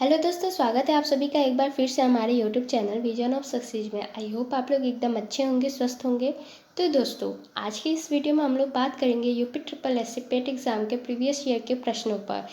Hello दोस्तों, स्वागत है आप सभी का एक बार फिर से हमारे YouTube channel Vision of Success में। आई होप आप लोग एकदम अच्छे होंगे, स्वस्थ होंगे। तो दोस्तों, आज की इस वीडियो में हम लोग बात करेंगे यूपी ट्रिपल एस पेट एग्ज़ाम के प्रीवियस ईयर के प्रश्नों पर।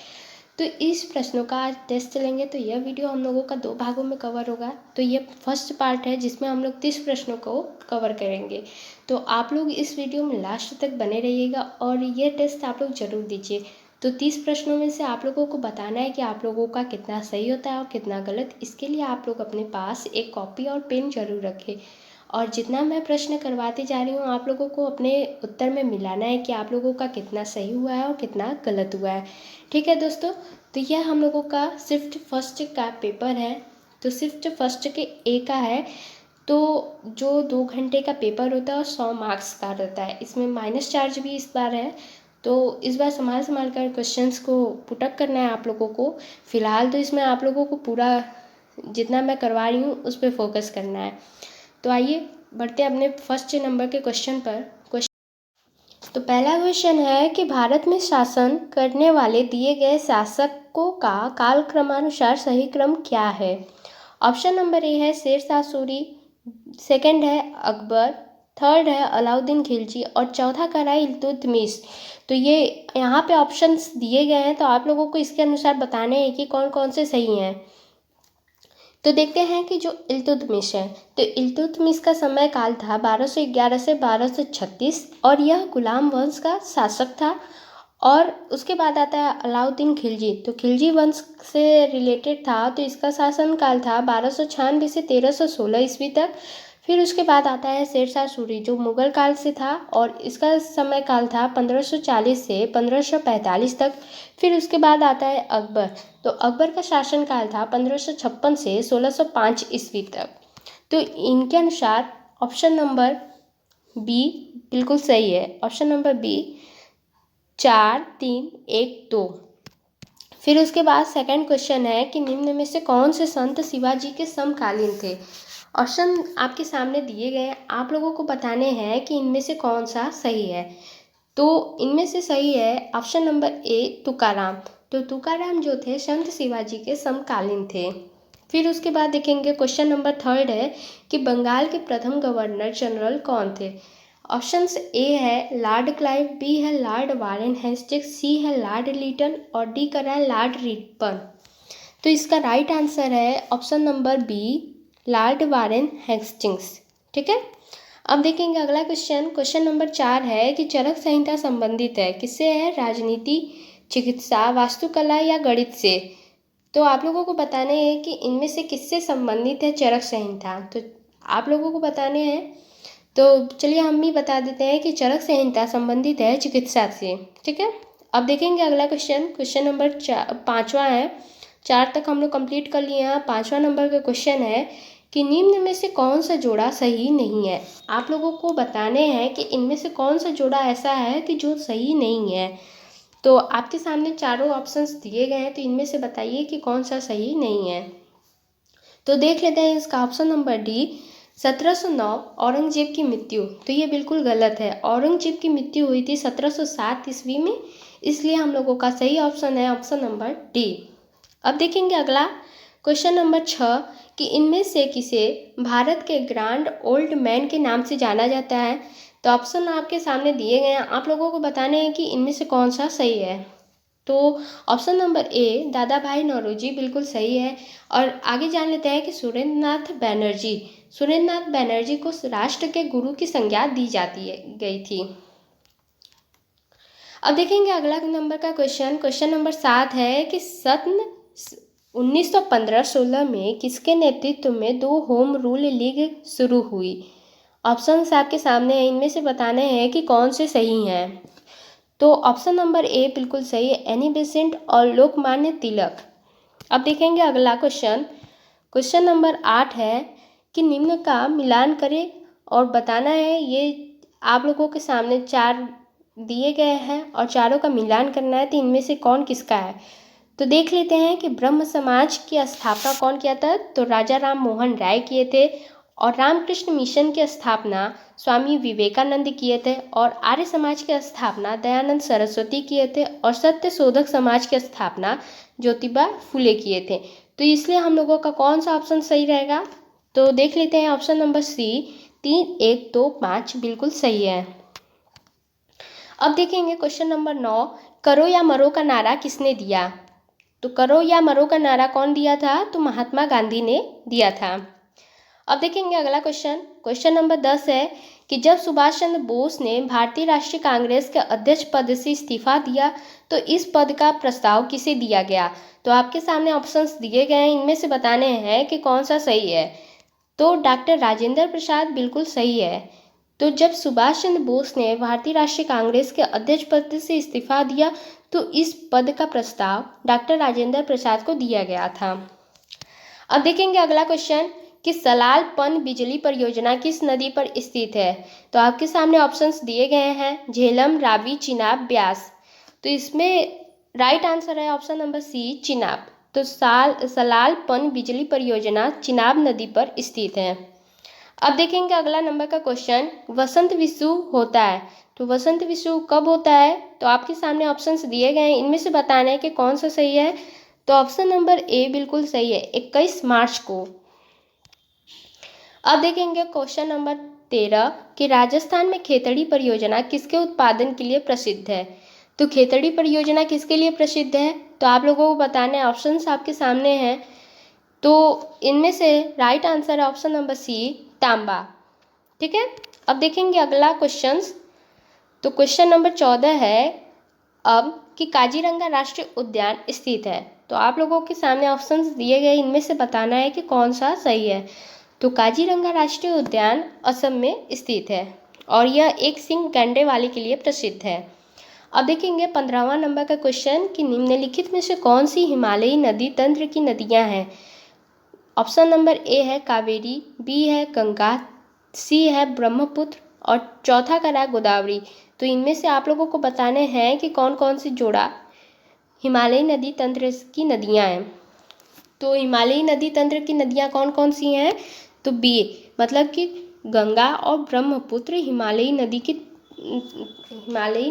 तो इस प्रश्नों का आज टेस्ट चलेंगे। तो यह वीडियो हम लोगों का 2 भागों में कवर होगा। तो ये फर्स्ट पार्ट है जिसमें हम लोग 30 प्रश्नों को कवर करेंगे। तो आप लोग इस वीडियो में लास्ट तक बने रहिएगा और ये टेस्ट आप लोग ज़रूर दीजिए। तो 30 प्रश्नों में से आप लोगों को बताना है कि आप लोगों का कितना सही होता है और कितना गलत। इसके लिए आप लोग अपने पास एक कॉपी और पेन जरूर रखें और जितना मैं प्रश्न करवाती जा रही हूँ आप लोगों को अपने उत्तर में मिलाना है कि आप लोगों का कितना सही हुआ है और कितना गलत हुआ है। ठीक है दोस्तों, तो यह हम लोगों का शिफ्ट फर्स्ट का पेपर है। तो शिफ्ट फर्स्ट के ए का है। तो जो 2 घंटे का पेपर होता है और 100 मार्क्स का रहता है। इसमें माइनस चार्ज भी इस बार है। तो इस बार संभाल कर क्वेश्चंस को पुटअप करना है आप लोगों को। फ़िलहाल तो इसमें आप लोगों को पूरा जितना मैं करवा रही हूँ उस पर फोकस करना है। तो आइए बढ़ते हैं अपने फर्स्ट नंबर के क्वेश्चन पर। तो पहला क्वेश्चन है कि भारत में शासन करने वाले दिए गए शासकों का कालक्रमानुसार सही क्रम क्या है। ऑप्शन नंबर ए है शेरशाह सूरी, सेकंड है अकबर, थर्ड है अलाउद्दीन खिलजी और चौथा कह रहा है इल्तुतमिश। तो ये यहाँ पे ऑप्शंस दिए गए हैं, तो आप लोगों को इसके अनुसार बताने हैं कि कौन कौन से सही हैं। तो देखते हैं कि जो इल्तुतमिश है, तो इल्तुतमिश का समय काल था 1211 से 1236 और यह गुलाम वंश का शासक था। और उसके बाद आता है अलाउद्दीन खिलजी। तो खिलजी वंश से रिलेटेड था, तो इसका शासन काल था 1296 से 1316 ईस्वी तक। फिर उसके बाद आता है शेरशाह सूरी जो मुगल काल से था और इसका समय काल था 1540 से 1545 तक। फिर उसके बाद आता है अकबर। तो अकबर का शासन काल था 1556 से 1605 ईस्वी तक। तो इनके अनुसार ऑप्शन नंबर बी बिल्कुल सही है। Option number B 4, 3, 1, 2। फिर उसके बाद सेकंड क्वेश्चन है कि निम्न में से कौन से संत शिवाजी के समकालीन थे। ऑप्शन आपके सामने दिए गए हैं, आप लोगों को बताने हैं कि इनमें से कौन सा सही है। तो इनमें से सही है ऑप्शन नंबर ए तुकाराम। तो तुकाराम जो थे संत शिवाजी के समकालीन थे। फिर उसके बाद देखेंगे क्वेश्चन नंबर थर्ड है कि बंगाल के प्रथम गवर्नर जनरल कौन थे। ऑप्शंस ए है लॉर्ड क्लाइव, बी है लॉर्ड वारेन हेस्टिंग्स, सी है लॉर्ड लिटन और डी कर रहा है लॉर्ड रिपन। तो इसका राइट आंसर है option number B Lord Warren Hastings. ठीक है, अब देखेंगे अगला क्वेश्चन। क्वेश्चन नंबर 4 है कि चरक संहिता संबंधित है किससे है, राजनीति, चिकित्सा, वास्तुकला या गणित से। तो आप लोगों को बताने हैं कि इनमें से किससे संबंधित है चरक संहिता। तो आप लोगों को बताने हैं, तो चलिए हम भी बता देते हैं कि चरक संहिता संबंधित है चिकित्सा से। ठीक है, अब देखेंगे अगला क्वेश्चन। क्वेश्चन नंबर 5वां है। 4 तक हम लोग कंप्लीट कर लिए हैं। 5वां नंबर का क्वेश्चन है कि निम्न में से कौन सा जोड़ा सही नहीं है। आप लोगों को बताने हैं कि इनमें से कौन सा जोड़ा ऐसा है कि जो सही नहीं है। तो आपके सामने चारों ऑप्शंस दिए गए हैं, तो इनमें से बताइए कि कौन सा सही नहीं है। तो देख लेते हैं इसका ऑप्शन नंबर डी 1709 औरंगजेब की मृत्यु। तो ये बिल्कुल गलत है। औरंगजेब की मृत्यु हुई थी 1707 ईस्वी में, इसलिए हम लोगों का सही ऑप्शन है ऑप्शन नंबर डी। अब देखेंगे अगला क्वेश्चन नंबर 6 कि इनमें से किसे भारत के ग्रैंड ओल्ड मैन के नाम से जाना जाता है। तो ऑप्शन आपके सामने दिए गए हैं, आप लोगों को बताने हैं कि इनमें से कौन सा सही है। तो ऑप्शन नंबर ए दादा भाई नौरोजी बिल्कुल सही है। और आगे जान लेते हैं कि सुरेंद्रनाथ बैनर्जी, सुरेंद्रनाथ बैनर्जी को राष्ट्र के गुरु की संज्ञा दी जाती है गई थी। अब देखेंगे अगला नंबर का क्वेश्चन। क्वेश्चन नंबर 7 है कि सन 1915-16 में किसके नेतृत्व में 2 होम रूल लीग शुरू हुई। ऑप्शंस आपके सामने हैं, इनमें से बताने हैं कि कौन से सही हैं। तो ऑप्शन नंबर ए बिल्कुल सही है, एनी बेसेंट और लोकमान्य तिलक। अब देखेंगे अगला क्वेश्चन। क्वेश्चन नंबर 8 है कि निम्न का मिलान करें और बताना है। ये आप लोगों के सामने 4 दिए गए हैं और चारों का मिलान करना है, तो इनमें से कौन किसका है। तो देख लेते हैं कि ब्रह्म समाज की स्थापना कौन किया था। तो राजा राम मोहन राय किए थे। और रामकृष्ण मिशन की स्थापना स्वामी विवेकानंद किए थे। और आर्य समाज की स्थापना दयानंद सरस्वती किए थे। और सत्य शोधक समाज की स्थापना ज्योतिबा फुले किए थे। तो इसलिए हम लोगों का कौन सा ऑप्शन सही रहेगा? तो देख लेते हैं ऑप्शन नंबर सी 3, 1, 2, 5 बिल्कुल सही है। अब देखेंगे क्वेश्चन नंबर 9, करो या मरो का नारा किसने दिया? तो करो या मरो का नारा कौन दिया था? तो महात्मा गांधी ने दिया था। अब देखेंगे अगला क्वेश्चन, क्वेश्चन नंबर 10 है कि जब सुभाष चंद्र बोस ने भारतीय राष्ट्रीय कांग्रेस के अध्यक्ष पद से इस्तीफा दिया तो इस पद का प्रस्ताव किसे दिया गया? तो आपके सामने ऑप्शंस दिए गए हैं, इनमें से बताने हैं कि कौन सा सही है। तो डॉक्टर राजेंद्र प्रसाद बिल्कुल सही है। तो जब सुभाष चंद्र बोस ने भारतीय राष्ट्रीय कांग्रेस के अध्यक्ष पद से इस्तीफा दिया तो इस पद का प्रस्ताव डॉक्टर राजेंद्र प्रसाद को दिया गया था। अब देखेंगे अगला क्वेश्चन कि सलाल पन बिजली परियोजना किस नदी पर स्थित है? तो आपके सामने ऑप्शंस दिए गए हैं, झेलम, रावी, चिनाब, ब्यास। तो इसमें राइट आंसर है ऑप्शन नंबर सी, चिनाब। तो सलाल पन बिजली परियोजना चिनाब नदी पर स्थित है। अब देखेंगे अगला नंबर का क्वेश्चन, वसंत विषु होता है। तो वसंत विषु कब होता है? तो आपके सामने ऑप्शंस दिए गए हैं, इनमें से बताना है कि कौन सा सही है। तो ऑप्शन नंबर ए बिल्कुल सही है, 21 मार्च को। अब देखेंगे क्वेश्चन नंबर 13 कि राजस्थान में खेतड़ी परियोजना किसके उत्पादन के लिए प्रसिद्ध है? तो खेतड़ी परियोजना किसके लिए प्रसिद्ध है? तो आप लोगों को बताना है, ऑप्शंस आपके सामने हैं। तो इनमें से राइट आंसर है ऑप्शन नंबर सी, तांबा। ठीक है, अब देखेंगे अगला क्वेश्चन। तो क्वेश्चन नंबर 14 है अब कि काजीरंगा राष्ट्रीय उद्यान स्थित है। तो आप लोगों के सामने ऑप्शंस दिए गए, इनमें से बताना है कि कौन सा सही है। तो काजीरंगा राष्ट्रीय उद्यान असम में स्थित है और यह एक सींग गैंडे वाले के लिए प्रसिद्ध है। अब देखेंगे 15वां नंबर का क्वेश्चन कि निम्नलिखित में से कौन सी हिमालयी नदी तंत्र की नदियां हैं? ऑप्शन नंबर ए है कावेरी, बी है गंगा, सी है ब्रह्मपुत्र और चौथा करा है गोदावरी। तो इनमें से आप लोगों को बताने हैं कि कौन कौन सी जोड़ा हिमालयी नदी तंत्र की नदियां हैं। तो हिमालयी नदी तंत्र की नदियां कौन कौन सी हैं? तो बी मतलब कि गंगा और ब्रह्मपुत्र हिमालयी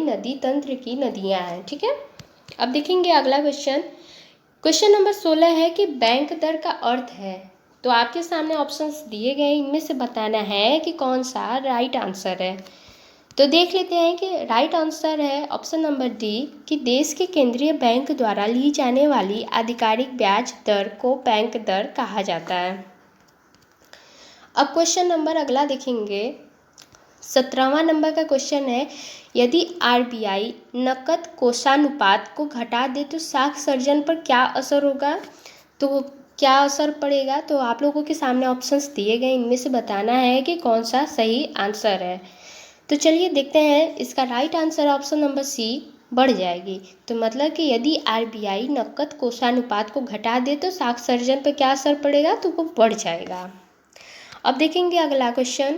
नदी तंत्र की नदियां हैं। ठीक है, अब देखेंगे अगला क्वेश्चन, क्वेश्चन नंबर 16 है कि बैंक दर का अर्थ है। तो आपके सामने ऑप्शंस दिए गए, इनमें से बताना है कि कौन सा राइट आंसर है। तो देख लेते हैं कि राइट आंसर है ऑप्शन नंबर डी कि देश के केंद्रीय बैंक द्वारा ली जाने वाली आधिकारिक ब्याज दर को बैंक दर कहा जाता है। अब क्वेश्चन नंबर अगला देखेंगे, 17वां नंबर का क्वेश्चन है यदि आरबीआई नकद कोषानुपात को घटा दे तो साख सर्जन पर क्या असर होगा? तो क्या असर पड़ेगा? तो आप लोगों के सामने ऑप्शंस दिए गए, इनमें से बताना है कि कौन सा सही आंसर है। तो चलिए देखते हैं, इसका right answer option number C, बढ़ जाएगी। तो मतलब कि यदि आरबीआई नकद कोषानुपात को घटा दे तो साख सर्जन पर क्या असर पड़ेगा? तो वो बढ़ जाएगा। अब देखेंगे अगला क्वेश्चन,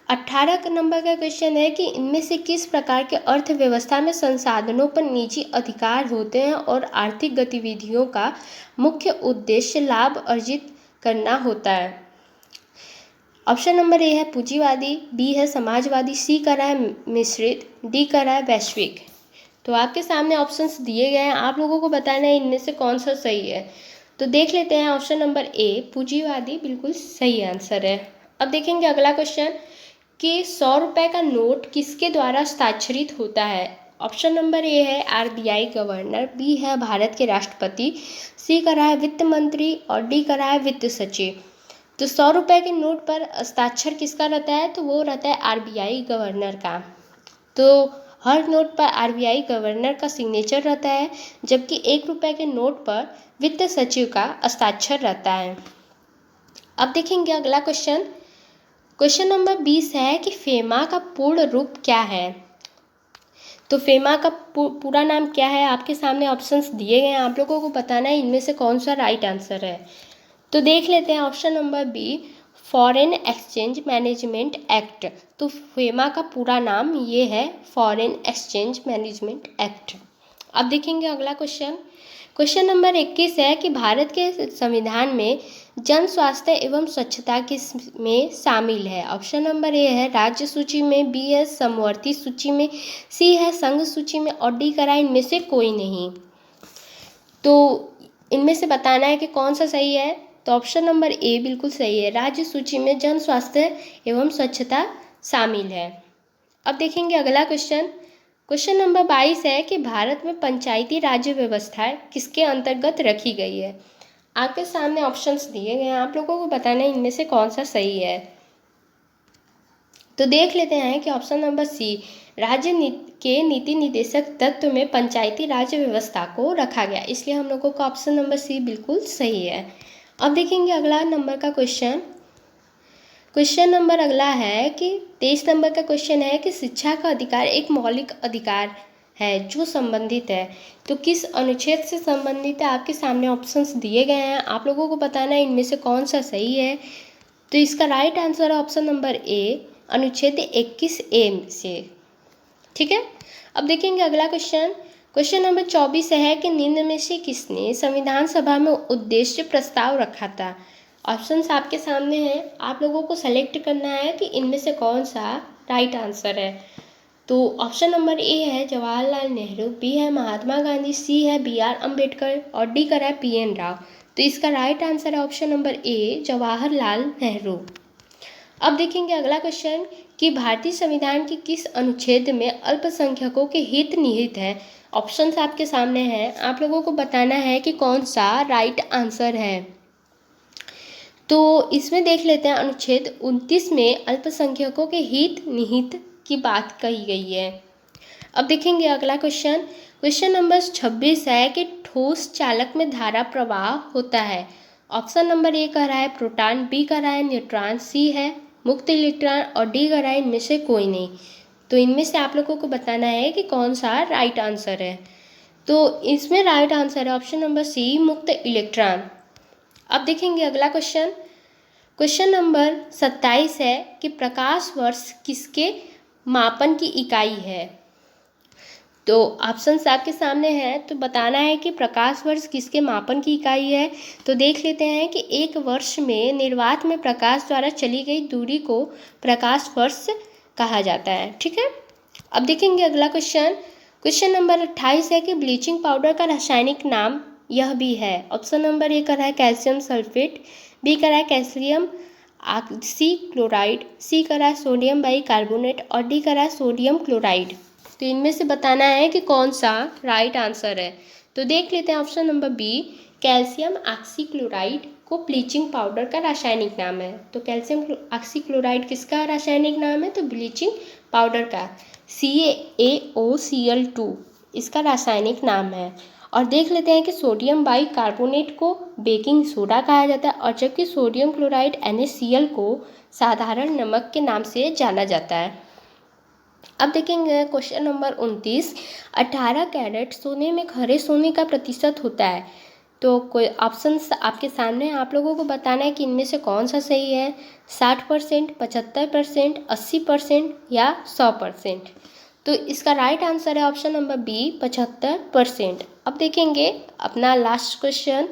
18 नंबर का क्वेश्चन है कि इनमें से किस प्रकार के अर्थव्यवस्था में संसाधनों पर निजी अधिकार होते हैं और आर्थिक गतिविधियों का मुख्य उद्देश्य लाभ अर्जित करना होता है? ऑप्शन नंबर ए है पूंजीवादी, बी है समाजवादी, सी कर रहा है मिश्रित, डी कर रहा है वैश्विक। तो आपके सामने ऑप्शंस दिए गए हैं, आप लोगों को बताना है इनमें से कौन सा सही है। तो देख लेते हैं, ऑप्शन नंबर ए पूंजीवादी बिल्कुल सही आंसर है। अब देखेंगे अगला क्वेश्चन कि 100 रुपये का नोट किसके द्वारा हस्ताक्षरित होता है? ऑप्शन नंबर ए है आरबीआई गवर्नर, बी है भारत के राष्ट्रपति, सी कर रहा है वित्त मंत्री और डी कर रहा है वित्त सचिव। तो 100 रुपये के नोट पर हस्ताक्षर किसका रहता है? तो वो रहता है आरबीआई गवर्नर का। तो हर नोट पर आरबीआई गवर्नर का सिग्नेचर रहता है, जबकि 1 रुपये के नोट पर वित्त सचिव का हस्ताक्षर रहता है। अब देखेंगे अगला क्वेश्चन, क्वेश्चन नंबर 20 है कि फेमा का पूर्ण रूप क्या है? तो फेमा का पूरा नाम क्या है? आपके सामने ऑप्शंस दिए गए हैं, आप लोगों को बताना है इनमें से कौन सा राइट आंसर है। तो देख लेते हैं, option number B foreign exchange management act. तो फेमा का पूरा नाम ये है, फॉरेन एक्सचेंज मैनेजमेंट एक्ट। अब देखेंगे अगला क्वेश्चन, क्वेश्चन नंबर 21 है कि भारत के संविधान में जन स्वास्थ्य एवं स्वच्छता किस में शामिल है? ऑप्शन नंबर ए है राज्य सूची में, बी है समवर्ती सूची में, सी है संघ सूची में और डी करा इनमें से कोई नहीं। तो इनमें से बताना है कि कौन सा सही है। तो ऑप्शन नंबर ए बिल्कुल सही है, राज्य सूची में जन स्वास्थ्य एवं स्वच्छता शामिल है। अब देखेंगे अगला क्वेश्चन। क्वेश्चन नंबर 22 है कि भारत में पंचायती राज्य व्यवस्था किसके अंतर्गत रखी गई है। आपके सामने ऑप्शंस दिए गए हैं, आप लोगों को बताना है इनमें से कौन सा सही है। तो देख लेते हैं कि ऑप्शन नंबर सी, राज्य के नीति निदेशक तत्व में पंचायती राज्य व्यवस्था को रखा गया, इसलिए हम लोगों का ऑप्शन नंबर सी बिल्कुल सही है। अब देखेंगे अगला नंबर का क्वेश्चन। क्वेश्चन नंबर अगला है कि 23 नंबर का क्वेश्चन है कि शिक्षा का अधिकार एक मौलिक अधिकार है जो संबंधित है। तो किस अनुच्छेद से संबंधित है, आपके सामने ऑप्शंस दिए गए हैं, आप लोगों को बताना है इनमें से कौन सा सही है। तो इसका राइट आंसर है ऑप्शन नंबर ए, अनुच्छेद 21A से। ठीक है। अब देखेंगे अगला क्वेश्चन। क्वेश्चन नंबर 24 है कि निम्न में से किसने संविधान सभा में उद्देश्य प्रस्ताव रखा था। ऑप्शंस आपके सामने हैं, आप लोगों को सेलेक्ट करना है कि इनमें से कौन सा राइट आंसर है। तो ऑप्शन नंबर ए है जवाहरलाल नेहरू, बी है महात्मा गांधी, सी है BR अम्बेडकर और डी कर है PN राव। तो इसका राइट आंसर है ऑप्शन नंबर ए, जवाहरलाल नेहरू। अब देखेंगे अगला क्वेश्चन कि भारतीय संविधान के किस अनुच्छेद में अल्पसंख्यकों के हित निहित है। ऑप्शंस आपके सामने हैं, आप लोगों को बताना है कि कौन सा राइट आंसर है। तो इसमें देख लेते हैं, अनुच्छेद 29 में अल्पसंख्यकों के हित निहित की बात कही गई है। अब देखेंगे अगला क्वेश्चन। क्वेश्चन नंबर 26 है कि ठोस चालक में धारा प्रवाह होता है। ऑप्शन नंबर ए कह रहा है प्रोटॉन, बी कह रहा है न्यूट्रॉन, सी है मुक्त इलेक्ट्रॉन और डी कह रहा है इनमें से कोई नहीं। तो इनमें से आप लोगों को बताना है कि कौन सा राइट आंसर है। तो इसमें राइट आंसर है ऑप्शन नंबर सी, मुक्त इलेक्ट्रॉन। अब देखेंगे अगला क्वेश्चन। क्वेश्चन नंबर 27 है कि प्रकाश वर्ष किसके मापन की इकाई है। तो ऑप्शंस आपके सामने हैं, तो बताना है कि प्रकाश वर्ष किसके मापन की इकाई है। तो देख लेते हैं कि एक वर्ष में निर्वात में प्रकाश द्वारा चली गई दूरी को प्रकाश वर्ष कहा जाता है। ठीक है। अब देखेंगे अगला क्वेश्चन। क्वेश्चन नंबर 28 है कि ब्लीचिंग पाउडर का रासायनिक नाम यह भी है। ऑप्शन नंबर ए कर रहा है कैल्शियम सल्फेट, बी कर रहा है कैल्शियम ऑक्सी क्लोराइड, सी कर रहा है सोडियम बाइकार्बोनेट और डी कर रहा है सोडियम क्लोराइड। तो इनमें से बताना है कि कौन सा राइट आंसर है। तो देख लेते हैं option number B, calcium oxychloride को ब्लीचिंग पाउडर का रासायनिक नाम है। तो कैल्शियम ऑक्सी क्लोराइड किसका रासायनिक नाम है, तो ब्लीचिंग पाउडर का। CaOCl2 इसका रासायनिक नाम है। और देख लेते हैं कि सोडियम बाइकार्बोनेट को बेकिंग सोडा कहा जाता है और जबकि सोडियम क्लोराइड NaCl को साधारण नमक के नाम से जाना जाता है। अब देखेंगे क्वेश्चन नंबर 29, 18 कैरेट सोने में खरे सोने का प्रतिशत होता है। तो कोई ऑप्शंस आपके सामने हैं, आप लोगों को बताना है कि इनमें से कौन सा सही है। 60%, 75%, 80% या 100%। तो इसका राइट आंसर है ऑप्शन नंबर बी, 75%। अब देखेंगे अपना लास्ट क्वेश्चन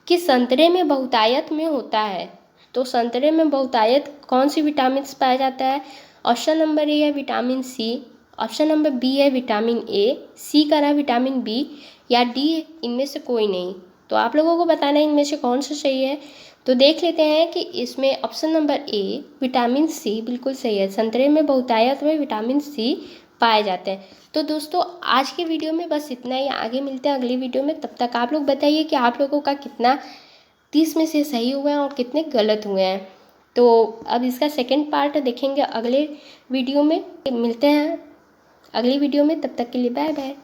कि संतरे में बहुतायत में होता है। तो संतरे में बहुतायत कौन सी विटामिन पाया जाता है। ऑप्शन नंबर ए है vitamin C, option number B है विटामिन ए, सी का है विटामिन बी या डी इनमें से कोई नहीं। तो आप लोगों को बताना है इनमें से कौन सा सही है। तो देख लेते हैं कि इसमें option number A vitamin C बिल्कुल सही है। संतरे में बहुतायत में विटामिन सी पाए जाते हैं। तो दोस्तों आज के वीडियो में बस इतना ही, आगे मिलते हैं अगली वीडियो में। तब तक आप लोग बताइए कि आप लोगों का कितना 30 में से सही हुआ है और कितने गलत हुए हैं। तो अब इसका सेकंड पार्ट देखेंगे अगले वीडियो में। मिलते हैं अगली वीडियो में, तब तक के लिए बाय बाय।